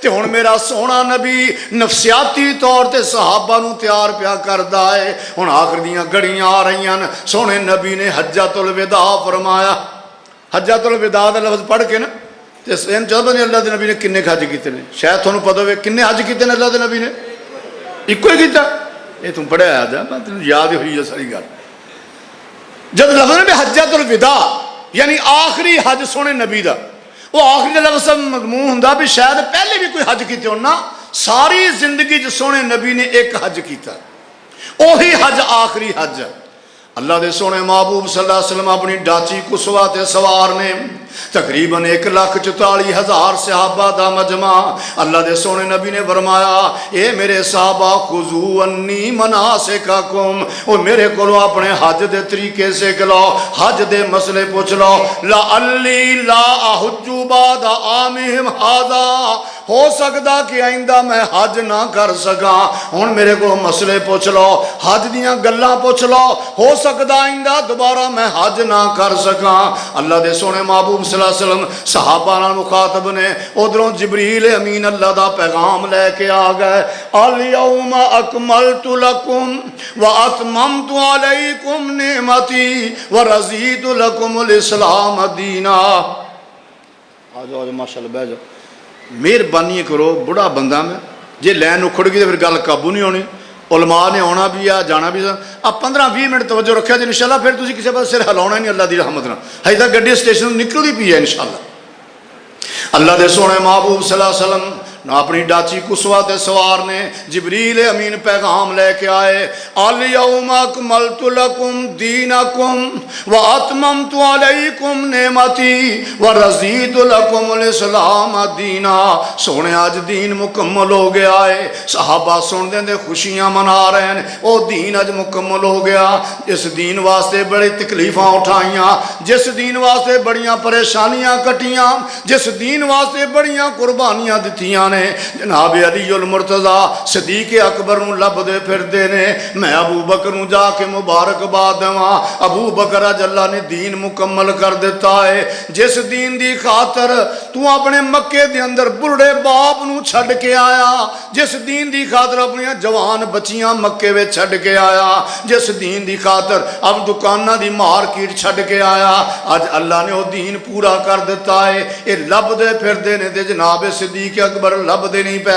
تے ہن میرا سونا نبی نفسیاتی طور تے صحابہ نو تیار پیا کردا ہے. ہن آخر دیاں گھڑیاں آ رہیاں، سونے نبی نے حجۃ الوداع فرمایا. حجۃ الوداع دا لفظ پڑھ کے نا تے ان چاہتا نہیں اللہ دے نبی نے کنے حج کیتے نے. شاید تھانوں پتہ ہوئے کنے حج کیتے نے اللہ دے نبی نے؟ ایکو ہی کیتا. یہ تم پڑھیا یاد ہے، میں تینوں یاد ہی ہوئی ہے ساری گل. جب لفظ نے حجۃ الوداع یعنی آخری حج سونے نبی دا، وہ آخری لفظ مضمون ہوندا بھی شاید پہلے بھی کوئی حج کیتے ہونا. ساری زندگی جو سونے نبی نے ایک حج کیتا، وہی حج آخری حج ہے. اللہ دے سونے محبوب صلی اللہ علیہ وسلم اپنی ڈاچی کسوا تے سوار نے تقریباً 1,44,000 صحابہ دا مجمع. اللہ دے سونے نبی نے فرمایا اے میرے صحابہ خذو انی مناسککم، او میرے کولو اپنے حج دے طریقے سے لو، حج دے مسئلے پوچھ لو. لعلی لا احج بعد عامہم ھذا، ہو سکتا کہ آئندہ میں حج نہ کر سکاں. ہن میرے کو مسئلے پوچھ لو، حج دیاں گلاں پوچھ لو، ہو سکتا آئندہ دوبارہ میں حج نہ کر سکاں. اللہ دے سونے محبوب صلی اللہ علیہ وسلم صحابہ نال مخاطب نے. ادھروں جبریل امین اللہ دا پیغام لے کے آ گئے. الیوم اکملت لکم واتممت علیکم نعمتی ورضیت لکم الاسلام دینا. آ جاؤ ماشاءاللہ بیٹھ جاؤ. مہربانی کرو، بڑا بندہ میں، جی لین اکھڑ گئی تو پھر گل قابو نہیں ہونی. علماء نے آنا بھی ہے جانا بھی ہے. اب 15-20 منٹ توجہ رکھا جی انشاءاللہ، پھر تسی کسی پاس سر ہلاؤنا نہیں اللہ دی رحمت نال. ہجے تک گڈی اسٹیشن نکلتی پئی ہے انشاءاللہ. اللہ دے سونے محبوب صلی اللہ علیہ وسلم اپنی ڈاچی کسوا تے سوار نے جبریل امین پیغام لے کے آئے. الیوم اکملت لکم دینکم واتممت علیکم نعمتی ورضیت لکم الاسلام دینا. سونے آج دین مکمل ہو گیا ہے. صحابہ سن دیں دے خوشیاں منا رہے ہیں. او دین آج مکمل ہو گیا. جس دین واسطے بڑی تکلیفاں اٹھائیاں، جس دین واسطے بڑیاں پریشانیاں کٹیاں، جس دین واسطے بڑیاں قربانیاں دتیاں، جناب علی المرتضی صدیق اکبر نو لب دے پھر دے نے میں ابو بکر نو جا کے مبارکباد دواں. ابو بکر اج اللہ نے دین مکمل کر دیتا ہے. جس دین دی خاطر تو اپنے مکے دے اندر بڑھے باپ نو چھڈ کے آیا، جس دین دی خاطر اپنی جوان بچیاں مکے وچ چھڈ کے آیا، جس دین دی خاطر اب دکاناں دی مارکیٹ چھڈ کے آیا، اج اللہ نے وہ دین پورا کر دیتا ہے. اے لب دے پھر دے نے تے جناب صدیق اکبر لب دے نہیں پے.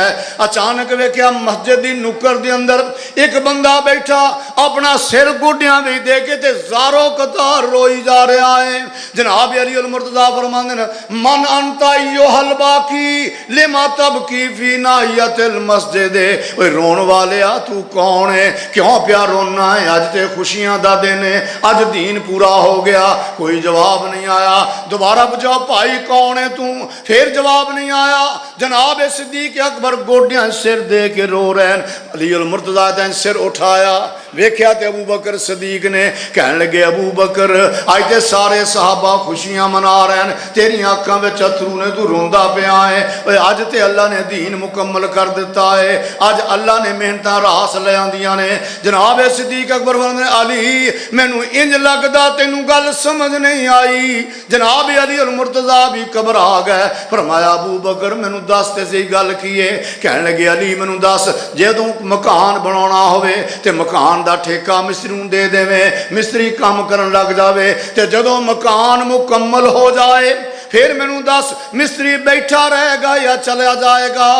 اچانک ویکھیا مسجد دی نکر دے اندر ایک بندہ بیٹھا اپنا سر گوڈیاں وچ دے کے تے زارو قطار روئی جا رہا ہے. جناب علی المرتضی فرماندے نے من انت ایھا الباقی لما تبکی فی ناحیۃ المسجد. اوے رون والیا تو کون ہے، کیوں پیا رونا ہے؟ اج تے خوشیاں دا دن ہے، اج دین پورا ہو گیا. کوئی جواب نہیں آیا. دوبارہ پوچھا بھائی کون ہے تو؟ پھر جواب نہیں آیا. جناب صدیق اکبر گوڈیاں سر دے کے رو رہے ہیں. علی المرتضی نے سر اٹھایا، ویکھیا تے ابو بکر صدیق نے کہنے لگے ابو بکر اج تے سارے صحابہ خوشیاں منا رہے ہیں، تیری آنکھاں وچ اتھرو نے، تو روندا پیا ہے. اج تے اللہ نے دین مکمل کر دیتا ہے، اج اللہ نے محنتاں راس لے آندیاں نے. جناب صدیق اکبر فرماندے نے علی مینوں انج لگدا تینوں گل سمجھ نہیں آئی. جناب علی المرتضی بھی گھبرا گئے. فرمایا ابو بکر مینوں دس تے صحیح گل کی ہے. کہنے لگے علی مینوں دس جدوں مکان بناونا ہوے تے مکان دا ٹھیکہ مستری نوں دے دیویں، مستری کام کرن لگ جاوے تے جدوں مکان مکمل ہو جائے پھر مینوں دس مستری بیٹھا رہے گا یا چلا جائے گا.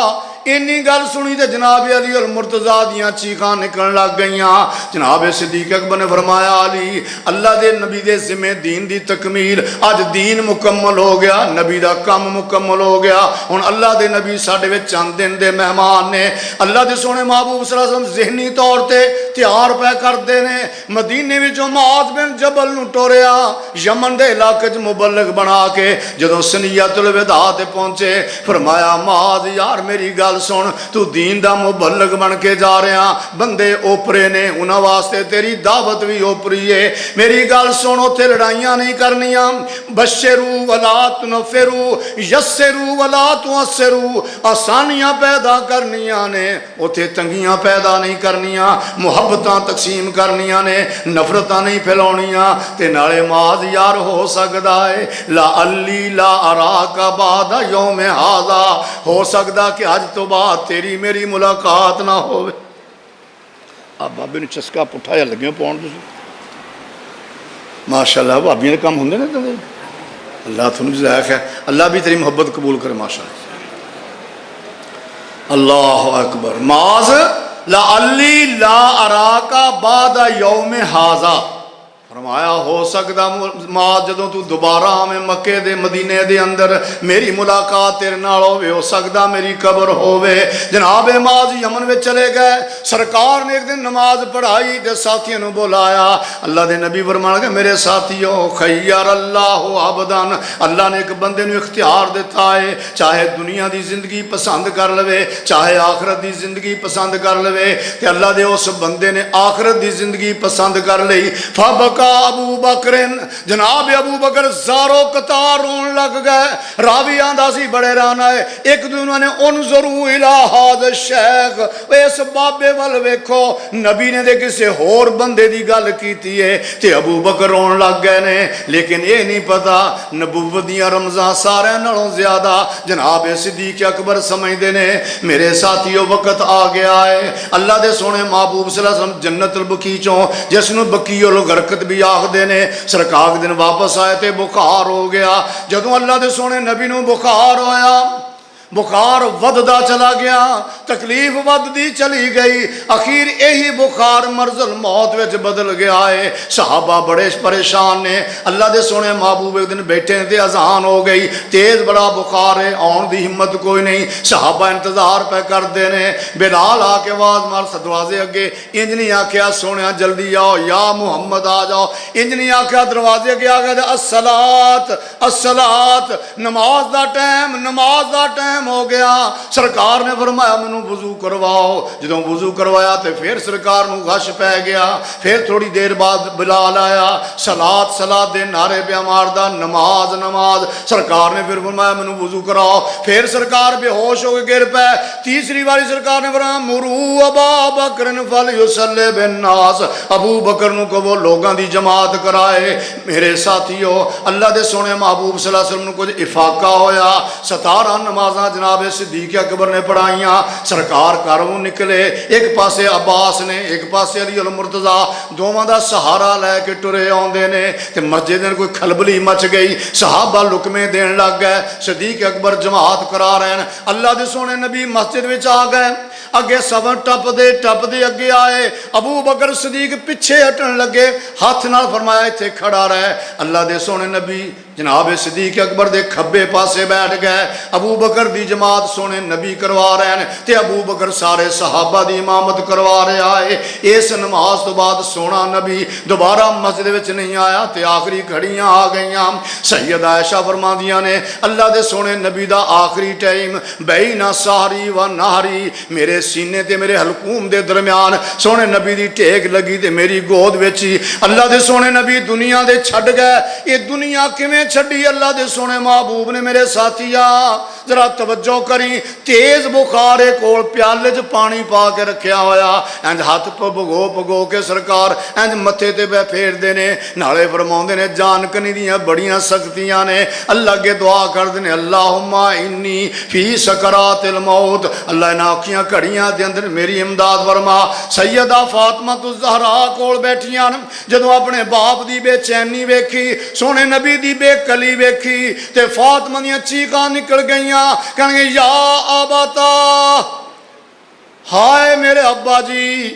اینی گل سنی تے جناب علی المرتضی دیاں چیخاں نکلن لگ گئیاں. جناب صدیق اکبر نے فرمایا علی اللہ دے نبی دے ذمہ دین دی تکمیل، اج دین مکمل ہو گیا، نبی دا کام مکمل ہو گیا. ہن اللہ دے نبی ساڈے وچ چند دن دے مہمان نے. اللہ دے سونے محبوب صلی اللہ علیہ وسلم ذہنی طور تے تیار پہ کردے نے. مدینے وچوں معاذ بن جبل نو ٹوریا یمن دے علاقے وچ مبلغ بنا کے جدوں سنیت الوداع تے پہنچے فرمایا معاذ یار میری گل سن تو دین دا مبلغ بن کے جا رہا بندے اوپرے نے انہاں واسطے تیری دعوت بھی اوپری ہے میری گل سن اوتھے لڑائیاں نہیں کرنیاں بشرو ولا تنفرو یسرو ولا تعسرو آسانیاں پیدا کرنیاں نے اوتھے تنگیاں پیدا نہیں کرنیاں محبتاں تقسیم کرنیاں نے نفرتاں نہیں پھیلاونیاں تے نالے معاذ یار ہو سکدا ہے لا علی لا اراک بعد یوم ھذا ہو سکدا کہ اج تو بعد تیری میری ملاقات نہ ہوے اب بابے نے چسکا پٹھایا لگے پاؤن تسی ماشاءاللہ بھابیاں دے کام ہوندے نے تے اللہ تھانوں جزائے خیر اللہ بھی تیری محبت قبول کرے ماشاءاللہ اللہ اکبر معاذ لا علی لا اراک بعد یوم ھذا فرمایا ہو سکتا معاذ جدوں تو دوبارہ ہمیں مکے دے مدینے دے اندر میری ملاقات تیرے نال ہوے ہو سکتا میری قبر ہوے جناب معاذ یمن میں چلے گئے سرکار نے ایک دن نماز پڑھائی تے ساتھیوں نے بلایا اللہ دے نبی فرمان لگے میرے ساتھیوں خیر اللہ عبدان اللہ نے ایک بندے نو اختیار دیتا ہے چاہے دنیا دی زندگی پسند کر لوے چاہے آخرت دی زندگی پسند کر لوے تے اللہ دے اس بندے نے آخرت دی زندگی پسند کر لئی ابو بکر جناب ابو بکر زارو قطار رون لگ گئے راوی آندہ سی بڑے رانا ہے ایک دنوں نے انظروا الہ ھذا الشیخ اس بابے وال ویکھو نبی نے دے کسے ہور بندے دی گل کیتی ہے تے ابو بکر رون لگ گئے نے لیکن یہ نہیں پتا نبوت دیاں رمزاں سارے نالوں زیادہ جناب صدیق اکبر سمجھدے نے میرے ساتھیوں وقت آ گیا ہے اللہ دے سونے محبوب صلی اللہ علیہ وسلم جنت البقیع چوں جس نو بقیع الغرقد بھی آخدے نے سرکار دن واپس آئے تے بخار ہو گیا جدوں اللہ دے سونے نبی نو بخار ہویا بخار وددا چلا گیا تکلیف وددی چلی گئی اخیر یہی بخار مرض الموت وچ بدل گیا ہے صحابہ بڑے پریشان نے اللہ دے سونے محبوب ایک دن بیٹھے تے اذان ہو گئی تیز بڑا بخار ہے آن دی ہمت کوئی نہیں صحابہ انتظار پہ کردے نے بلال آ کے آواز مار دروازے اگے انج نہیں آکھیا سونیا جلدی آؤ یا محمد آ جاؤ انج نہیں آکھیا دروازے اگے آ گیا الصلاۃ الصلاۃ نماز دا ٹائم ہو گیا سرکار نے فرمایا منو وضو کرواؤ جدوں وضو کروایا تے پھر سرکار نو غش پہ گیا پھر تھوڑی دیر بعد بلال آیا صلاۃ صلاۃ دے نعرے پہ ماردا نماز نماز سرکار نے پھر فرمایا منو وضو کراؤ پھر سرکار بے ہوش ہو کے گر پے تیسری باری سرکار نے فرمایا مرو ابا بکر فلیصلی بالناس ابو بکر نو کہ وہ لوگاں دی جماعت کرائے میرے ساتھیو اللہ دے سونے محبوب صلی اللہ علیہ وسلم نو کچھ افاقہ ہویا 17 نمازاں جناب صدیق اکبر نے پڑھائیاں سرکار گھروں نکلے ایک پاسے عباس نے ایک پاسے علی المرتضی دوواں دا سہارا لے کے ٹرے آندے نے تے مسجد میں کوئی کھلبلی مچ گئی صحابہ لقمے دین لگ گئے صدیق اکبر جماعت کرا رہے ہیں اللہ دے سونے نبی مسجد وچ آ گئے اگے سبن ٹپ دے اگے آئے ابو بکر صدیق پیچھے ہٹن لگے ہاتھ نال فرمایا ایتھے کھڑا رہے اللہ دے سونے نبی جناب صدیق اکبر دے کھبے پاسے بیٹھ گئے ابو بکر دی جماعت سونے نبی کروا رہے ہیں تے ابو بکر سارے صحابہ دی امامت کروا رہے آئے اس نماز تو بعد سونا نبی دوبارہ مسجد وچ نہیں آیا تے آخری گھڑیاں آ گئیاں سید عائشہ فرماندیاں نے اللہ دے سونے نبی دا آخری ٹائم بین سحری و نہری میرے سینے تے میرے حلقوم دے درمیان سونے نبی دی ٹیک لگی تے میری گود وچ اللہ دے سونے نبی دنیا دے چھڈ گئے یہ دنیا کیویں چھڈی اللہ دے سونے محبوب نے میرے ساتھیا ذرا توجہ کری تیز بخار کول پیالے چ پانی پا کے رکھیا ہویا انج ہاتھ پگو کے سرکار انج متھے تے بے پھیر دے نے نالے فرماوندے نے جان کنی دیاں بڑیاں سختیاں نے اللہ کے دعا کردے نے اللہم انی فی سکرات الموت اللہ انہاں اوکھیاں گھڑیاں دے اندر میری امداد فرما سیدہ فاطمہ الزہرا کول بیٹھیاں جدوں اپنے باپ دی بے چینی ویکھی سونے نبی دی بے کلی ویکھی تے فاطمہ دیاں چیخاں نکل گئیاں کہنے یا آباتا ہائے میرے ابا جی